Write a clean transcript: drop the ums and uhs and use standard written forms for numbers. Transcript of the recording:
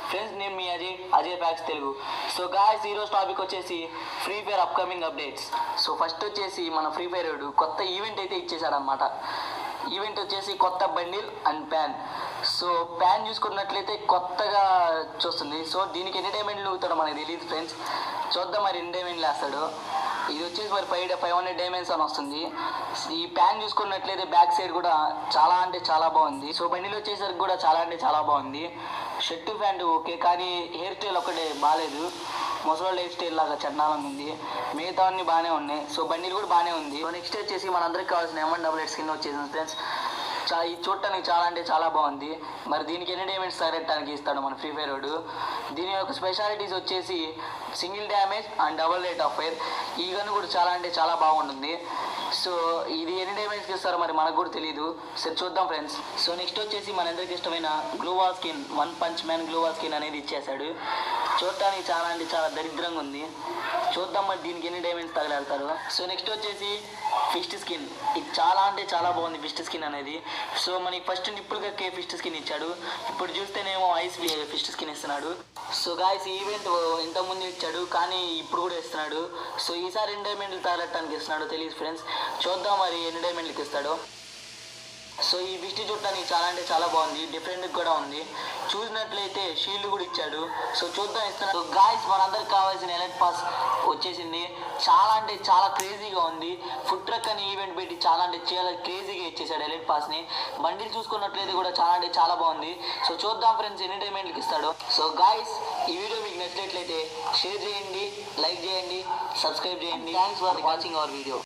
Friends నేను మీ Ajay packs Telugu. So guys ఈరోజు టాపిక్ వచ్చేసి free fire upcoming updates. So first వచ్చేసి మన ఫ్రీ ఫైర్ కొత్త ఈవెంట్ అయితే ఇచ్చేసాడనమాట. ఈవెంట్ వచ్చేసి కొత్త bundle and pan. So pan చూసుకున్నట్లయితే కొత్తగా చూస్తుంది. సో దీనికి ఎన్ని డైమండ్లు అవుతాడో మనకి తెలియదు ఫ్రెండ్స్. చూద్దాం మరి ఎన్ని డైమండ్లు వేస్తాడు. ఇది వచ్చేసి మరి 500 డైమండ్స్ అని వస్తుంది. ఈ ప్యాన్ చూసుకున్నట్లయితే బ్యాక్ సైడ్ కూడా చాలా అంటే చాలా బాగుంది. సో బండిలో వచ్చేసరికి కూడా చాలా అంటే చాలా బాగుంది. షర్టు ప్యాంటు ఓకే, కానీ హెయిర్ స్టైల్ ఒకటే బాగాలేదు. ముసలి లైఫ్ స్టైల్ లాగా చండాలంగా ఉంది. మిగతా అన్ని బాగానే ఉన్నాయి. సో బండిలు కూడా బాగానే ఉంది. సో నెక్స్ట్ వచ్చేసి మనందరికి కావాల్సిన M188 స్కిన్ వచ్చేసింది ఫ్రెండ్స్. ఇది చూడటానికి చాలా అంటే చాలా బాగుంది. మరి దీనికి ఎన్ని డైమండ్స్ తగలటానికి ఇస్తాడు మన ఫ్రీ ఫైర్ వాడు. దీని యొక్క స్పెషాలిటీస్ వచ్చేసి single damage and double rate of fire. ఈ గన్ కూడా చాలా అంటే చాలా బాగుంటుంది. సో ఇది ఎన్ని డైమండ్స్కి ఇస్తారో మరి మనకు కూడా తెలియదు. సరే చూద్దాం ఫ్రెండ్స్. సో నెక్స్ట్ వచ్చేసి మనందరికి ఇష్టమైన gloo wall skin, one punch man gloo wall skin అనేది ఇచ్చేసాడు. చూడటానికి చాలా అంటే చాలా దరిద్రంగా ఉంది. చూద్దాం మరి దీనికి ఎన్ని డైమండ్స్ తగలేస్తారు. సో నెక్స్ట్ వచ్చేసి ఫిస్ట్ స్కిన్. ఇది చాలా అంటే చాలా బాగుంది ఫిస్ట్ స్కిన్ అనేది. సో మనకి ఫస్ట్ నిప్పులు కక్కే ఫిస్ట్ స్కిన్ ఇచ్చాడు. ఇప్పుడు చూస్తేనేమో ఐస్ ఫిస్ట్ స్కిన్ ఇస్తున్నాడు. సో గాయస్ ఈవెంట్ ఇంతకుముందు ఇచ్చాడు, కానీ ఇప్పుడు కూడా ఇస్తున్నాడు. సో ఈసారి ఎన్ని డైమండ్లు తగలటానికి ఇస్తున్నాడో తెలియదు ఫ్రెండ్స్. చూద్దాం మరి ఎన్ని డైమండ్లకి ఇస్తాడో. సో ఈ ఫిస్ట్ చూడటానికి చాలా అంటే చాలా బాగుంది. డిఫరెంట్ కూడా ఉంది. చూసినట్లయితే షీల్డ్ కూడా ఇచ్చాడు. సో చూద్దాం ఇస్తున్నాడు. గాయస్ మనందరికి కావాల్సిన ఎలర్ట్ పాస్ వచ్చేసింది. చాలా అంటే చాలా క్రేజీగా ఉంది. ఫుడ్ ట్రక్ అని ఈవెంట్ పెట్టి చాలా అంటే చాలా క్రేజీగా ఇచ్చేసాడు ఎలర్ట్ పాస్ని. బండిలు చూసుకున్నట్లయితే కూడా చాలా అంటే చాలా బాగుంది. సో చూద్దాం ఫ్రెండ్స్ ఎన్ని డైమండ్లకి ఇస్తాడు. సో గాయస్ ఈ వీడియో మీకు నచ్చినట్లయితే షేర్ చేయండి, లైక్ చేయండి, సబ్స్క్రైబ్ చేయండి. Thanks for watching our video.